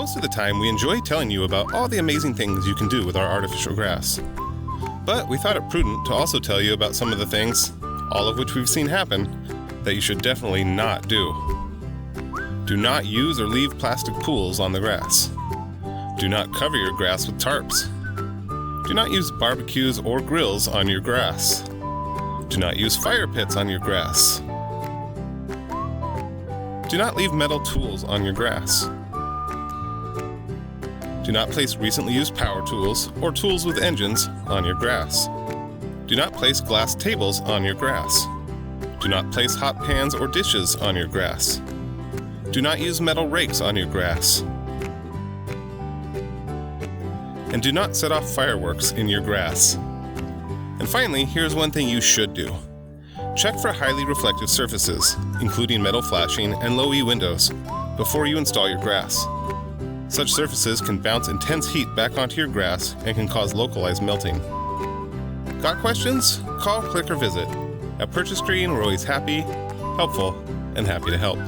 Most of the time, we enjoy telling you about all the amazing things you can do with our artificial grass. But we thought it prudent to also tell you about some of the things, all of which we've seen happen, that you should definitely not do. Do not use or leave plastic pools on the grass. Do not cover your grass with tarps. Do not use barbecues or grills on your grass. Do not use fire pits on your grass. Do not leave metal tools on your grass. Do not place recently used power tools or tools with engines on your grass. Do not place glass tables on your grass. Do not place hot pans or dishes on your grass. Do not use metal rakes on your grass. And do not set off fireworks in your grass. And finally, here's one thing you should do. Check for highly reflective surfaces, including metal flashing and low-E windows, before you install your grass. Such surfaces can bounce intense heat back onto your grass and can cause localized melting. Got questions? Call, click, or visit. At Purchase Green, we're always happy, helpful, and happy to help.